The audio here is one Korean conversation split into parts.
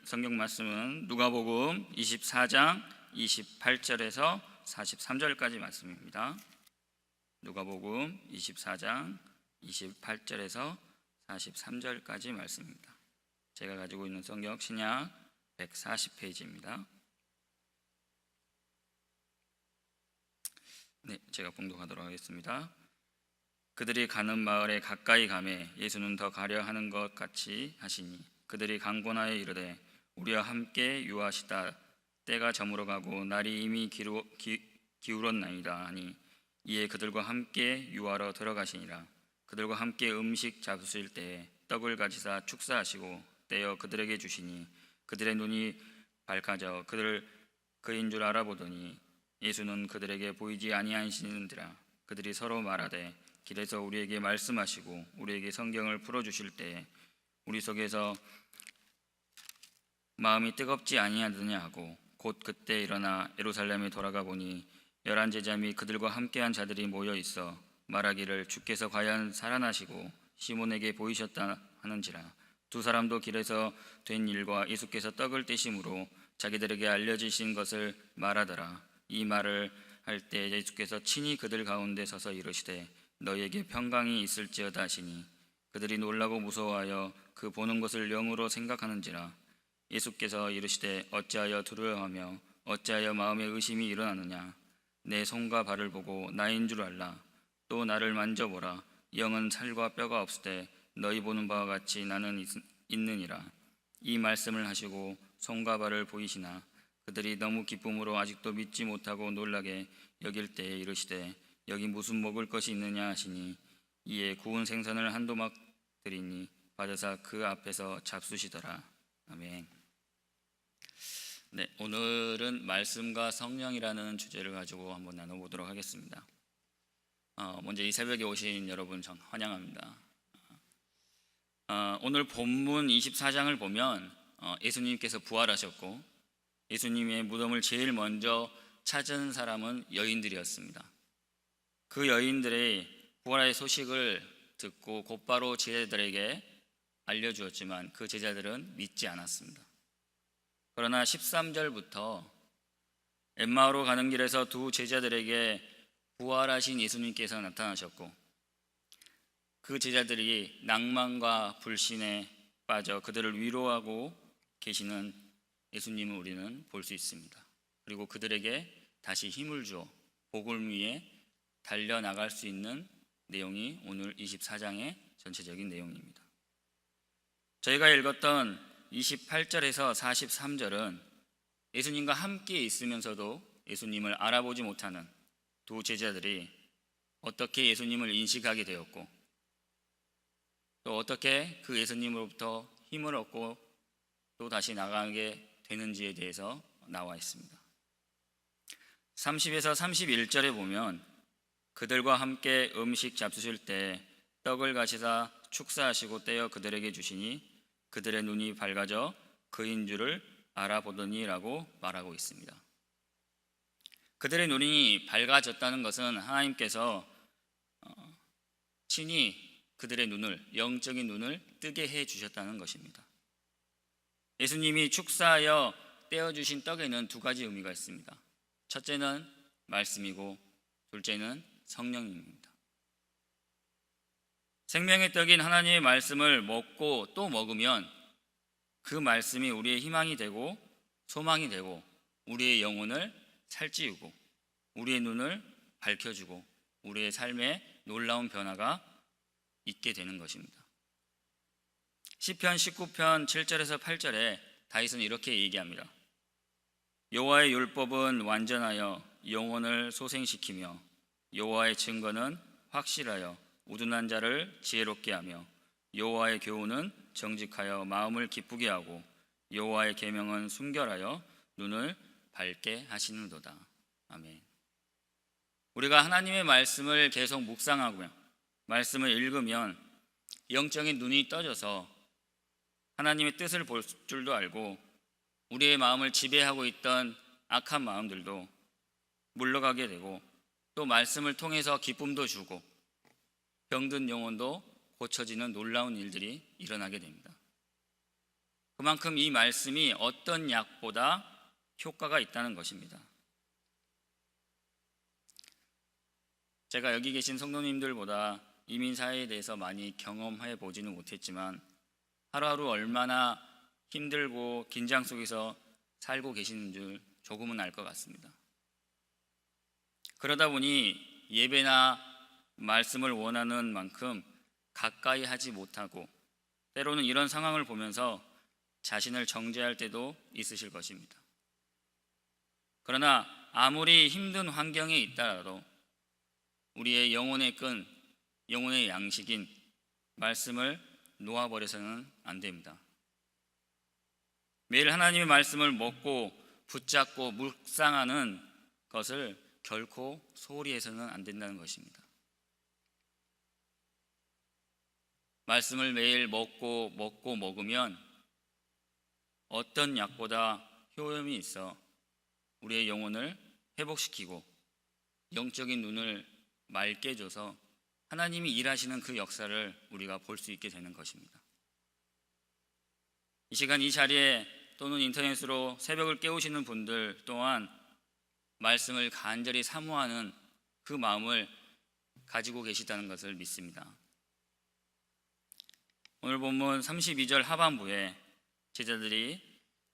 성경 말씀은 누가복음 24장 28절에서 43절까지 말씀입니다. 누가복음 24장 28절에서 43절까지 말씀입니다. 제가 가지고 있는 성경 신약 140페이지입니다. 네, 제가 봉독하도록 하겠습니다. 그들이 가는 마을에 가까이 가매 예수는 더 가려 하는 것 같이 하시니 그들이 강권하여 이르되 우리와 함께 유하시다. 때가 저물어 가고 날이 이미 기울었나이다 하니 이에 그들과 함께 유하러 들어가시니라. 그들과 함께 음식 잡수실 때에 떡을 가지사 축사하시고 떼어 그들에게 주시니 그들의 눈이 밝아져 그인 줄 알아보더니 예수는 그들에게 보이지 아니하시는지라. 그들이 서로 말하되 길에서 우리에게 말씀하시고 우리에게 성경을 풀어주실 때에 우리 속에서 마음이 뜨겁지 아니하느냐 하고 곧 그때 일어나 예루살렘에 돌아가 보니 11 제자 및 그들과 함께한 자들이 모여 있어 말하기를 주께서 과연 살아나시고 시몬에게 보이셨다 하는지라. 두 사람도 길에서 된 일과 예수께서 떡을 떼심으로 자기들에게 알려주신 것을 말하더라. 이 말을 할 때 예수께서 친히 그들 가운데 서서 이르시되 너희에게 평강이 있을지어다 하시니 그들이 놀라고 무서워하여 그 보는 것을 영으로 생각하는지라. 예수께서 이르시되 어찌하여 두려워하며 어찌하여 마음에 의심이 일어나느냐. 내 손과 발을 보고 나인 줄 알라. 또 나를 만져보라. 영은 살과 뼈가 없으되 너희 보는 바와 같이 나는 있느니라. 이 말씀을 하시고 손과 발을 보이시나 그들이 너무 기쁨으로 아직도 믿지 못하고 놀라게 여길 때에 이르시되 여기 무슨 먹을 것이 있느냐 하시니 이에 구운 생선을 한 도막 드리니 받으사 그 앞에서 잡수시더라. 아멘. 네, 오늘은 말씀과 성령이라는 주제를 가지고 한번 나눠보도록 하겠습니다. 먼저 이 새벽에 오신 여러분 환영합니다. 오늘 본문 24장을 보면 예수님께서 부활하셨고 예수님의 무덤을 제일 먼저 찾은 사람은 여인들이었습니다. 그 여인들의 부활의 소식을 듣고 곧바로 제자들에게 알려주었지만 그 제자들은 믿지 않았습니다. 그러나 13절부터 엠마오로 가는 길에서 두 제자들에게 부활하신 예수님께서 나타나셨고 그 제자들이 낭만과 불신에 빠져 그들을 위로하고 계시는 예수님을 우리는 볼 수 있습니다. 그리고 그들에게 다시 힘을 주어 복을 위해 달려나갈 수 있는 내용이 오늘 24장의 전체적인 내용입니다. 저희가 읽었던 28절에서 43절은 예수님과 함께 있으면서도 예수님을 알아보지 못하는 두 제자들이 어떻게 예수님을 인식하게 되었고 또 어떻게 그 예수님으로부터 힘을 얻고 또 다시 나가게 되는지에 대해서 나와 있습니다. 30에서 31절에 보면 그들과 함께 음식 잡수실 때 떡을 가시사 축사하시고 떼어 그들에게 주시니 그들의 눈이 밝아져 그인 줄을 알아보더니 라고 말하고 있습니다. 그들의 눈이 밝아졌다는 것은 하나님께서 친히 그들의 눈을, 영적인 눈을 뜨게 해 주셨다는 것입니다. 예수님이 축사하여 떼어주신 떡에는 두 가지 의미가 있습니다. 첫째는 말씀이고 둘째는 성령입니다. 생명의 떡인 하나님의 말씀을 먹고 또 먹으면 그 말씀이 우리의 희망이 되고 소망이 되고 우리의 영혼을 살찌우고 우리의 눈을 밝혀주고 우리의 삶에 놀라운 변화가 있게 되는 것입니다. 시편 19편 7절에서 8절에 다윗은 이렇게 얘기합니다. 여호와의 율법은 완전하여 영혼을 소생시키며 여호와의 증거는 확실하여 우둔한 자를 지혜롭게 하며 여호와의 교훈은 정직하여 마음을 기쁘게 하고 여호와의 계명은 순결하여 눈을 밝게 하시는도다. 아멘. 우리가 하나님의 말씀을 계속 묵상하고요 말씀을 읽으면 영적인 눈이 떠져서 하나님의 뜻을 볼 줄도 알고 우리의 마음을 지배하고 있던 악한 마음들도 물러가게 되고 또 말씀을 통해서 기쁨도 주고 병든 영혼도 고쳐지는 놀라운 일들이 일어나게 됩니다. 그만큼 이 말씀이 어떤 약보다 효과가 있다는 것입니다. 제가 여기 계신 성도님들보다 이민사회에 대해서 많이 경험해 보지는 못했지만 하루하루 얼마나 힘들고 긴장 속에서 살고 계시는 줄 조금은 알 것 같습니다. 그러다 보니 예배나 말씀을 원하는 만큼 가까이 하지 못하고 때로는 이런 상황을 보면서 자신을 정죄할 때도 있으실 것입니다. 그러나 아무리 힘든 환경에 있다라도 우리의 영혼의 끈, 영혼의 양식인 말씀을 놓아버려서는 안 됩니다. 매일 하나님의 말씀을 먹고 붙잡고 묵상하는 것을 결코 소홀히 해서는 안 된다는 것입니다. 말씀을 매일 먹으면 어떤 약보다 효험이 있어 우리의 영혼을 회복시키고 영적인 눈을 맑게 해줘서 하나님이 일하시는 그 역사를 우리가 볼 수 있게 되는 것입니다. 이 시간 이 자리에 또는 인터넷으로 새벽을 깨우시는 분들 또한 말씀을 간절히 사모하는 그 마음을 가지고 계시다는 것을 믿습니다. 오늘 본문 32절 하반부에 제자들이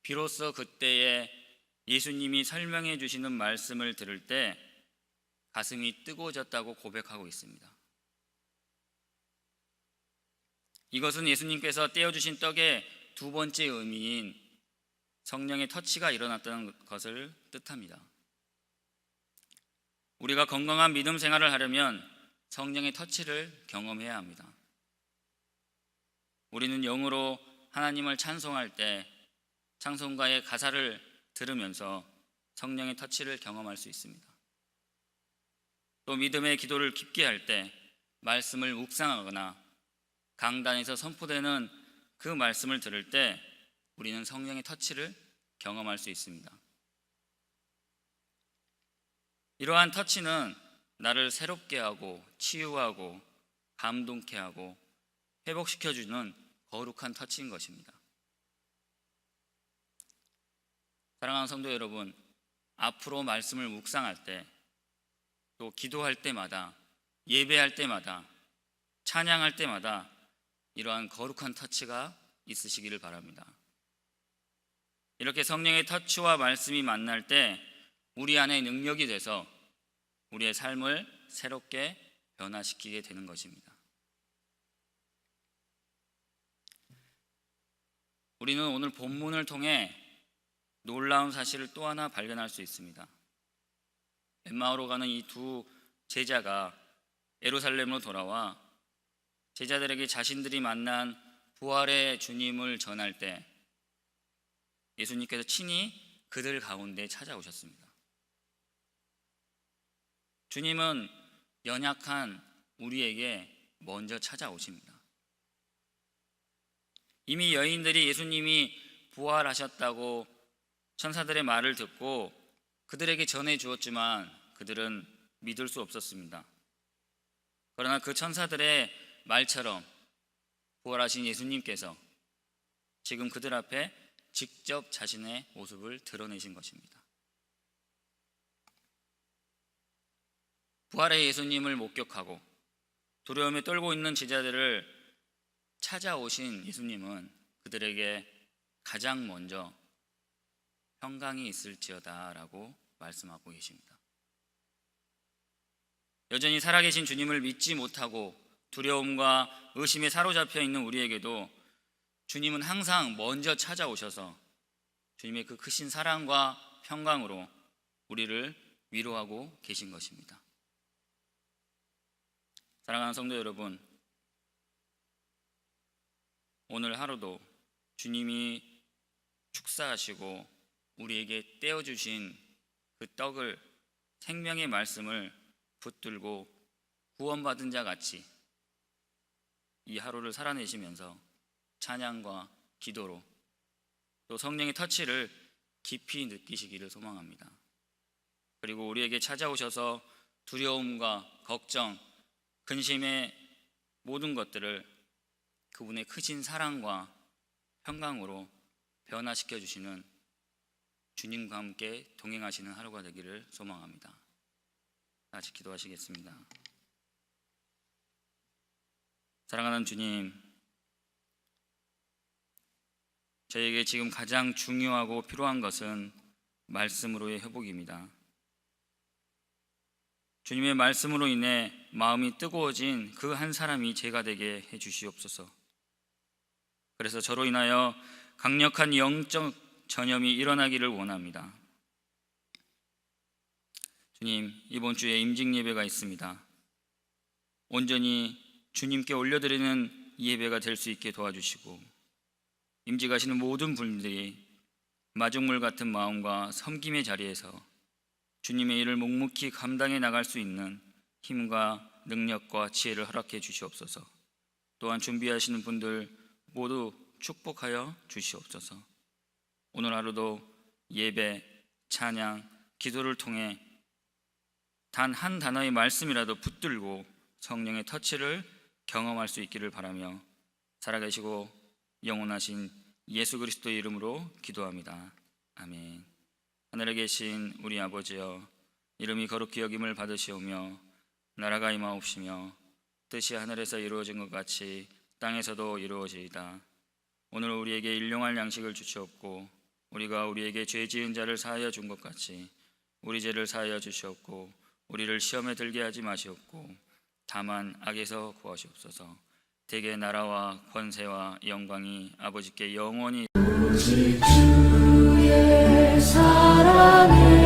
비로소 그때에 예수님이 설명해 주시는 말씀을 들을 때 가슴이 뜨거워졌다고 고백하고 있습니다. 이것은 예수님께서 떼어주신 떡의 두 번째 의미인 성령의 터치가 일어났다는 것을 뜻합니다. 우리가 건강한 믿음 생활을 하려면 성령의 터치를 경험해야 합니다. 우리는 영으로 하나님을 찬송할 때 찬송가의 가사를 들으면서 성령의 터치를 경험할 수 있습니다. 또 믿음의 기도를 깊게 할 때 말씀을 묵상하거나 강단에서 선포되는 그 말씀을 들을 때 우리는 성령의 터치를 경험할 수 있습니다. 이러한 터치는 나를 새롭게 하고 치유하고 감동케 하고 회복시켜주는 거룩한 터치인 것입니다. 사랑하는 성도 여러분, 앞으로 말씀을 묵상할 때 또 기도할 때마다 예배할 때마다 찬양할 때마다 이러한 거룩한 터치가 있으시기를 바랍니다. 이렇게 성령의 터치와 말씀이 만날 때 우리 안에 능력이 돼서 우리의 삶을 새롭게 변화시키게 되는 것입니다. 우리는 오늘 본문을 통해 놀라운 사실을 또 하나 발견할 수 있습니다. 엠마오로 가는 이 두 제자가 예루살렘으로 돌아와 제자들에게 자신들이 만난 부활의 주님을 전할 때 예수님께서 친히 그들 가운데 찾아오셨습니다. 주님은 연약한 우리에게 먼저 찾아오십니다. 이미 여인들이 예수님이 부활하셨다고 천사들의 말을 듣고 그들에게 전해 주었지만 그들은 믿을 수 없었습니다. 그러나 그 천사들의 말처럼 부활하신 예수님께서 지금 그들 앞에 직접 자신의 모습을 드러내신 것입니다. 부활의 예수님을 목격하고 두려움에 떨고 있는 제자들을 찾아오신 예수님은 그들에게 가장 먼저 평강이 있을지어다 라고 말씀하고 계십니다. 여전히 살아계신 주님을 믿지 못하고 두려움과 의심에 사로잡혀 있는 우리에게도 주님은 항상 먼저 찾아오셔서 주님의 그 크신 사랑과 평강으로 우리를 위로하고 계신 것입니다. 사랑하는 성도 여러분, 오늘 하루도 주님이 축사하시고 우리에게 떼어주신 그 떡을, 생명의 말씀을 붙들고 구원받은 자 같이 이 하루를 살아내시면서 찬양과 기도로 또 성령의 터치를 깊이 느끼시기를 소망합니다. 그리고 우리에게 찾아오셔서 두려움과 걱정, 근심의 모든 것들을 그분의 크신 사랑과 평강으로 변화시켜 주시는 주님과 함께 동행하시는 하루가 되기를 소망합니다. 같이 기도하시겠습니다. 사랑하는 주님, 저에게 지금 가장 중요하고 필요한 것은 말씀으로의 회복입니다. 주님의 말씀으로 인해 마음이 뜨거워진 그 한 사람이 제가 되게 해 주시옵소서. 그래서 저로 인하여 강력한 영적 전염이 일어나기를 원합니다. 주님, 이번 주에 임직 예배가 있습니다. 온전히 주님께 올려드리는 예배가 될 수 있게 도와주시고, 임직하시는 모든 분들이 마중물 같은 마음과 섬김의 자리에서 주님의 일을 묵묵히 감당해 나갈 수 있는 힘과 능력과 지혜를 허락해 주시옵소서. 또한 준비하시는 분들 모두 축복하여 주시옵소서. 오늘 하루도 예배, 찬양, 기도를 통해 단 한 단어의 말씀이라도 붙들고 성령의 터치를 경험할 수 있기를 바라며 살아계시고 영원하신 예수 그리스도의 이름으로 기도합니다. 아멘. 하늘에 계신 우리 아버지여, 이름이 거룩히 여김을 받으시오며 나라가 임하옵시며 뜻이 하늘에서 이루어진 것 같이 땅에서도 이루어지이다. 오늘 우리에게 일용할 양식을 주시옵고, 우리가 우리에게 죄 지은 자를 사하여 준 것 같이 우리 죄를 사하여 주시옵고, 우리를 시험에 들게 하지 마시옵고, 다만 악에서 구하시옵소서. 대개 나라와 권세와 영광이 아버지께 영원히 오직 주의 사랑을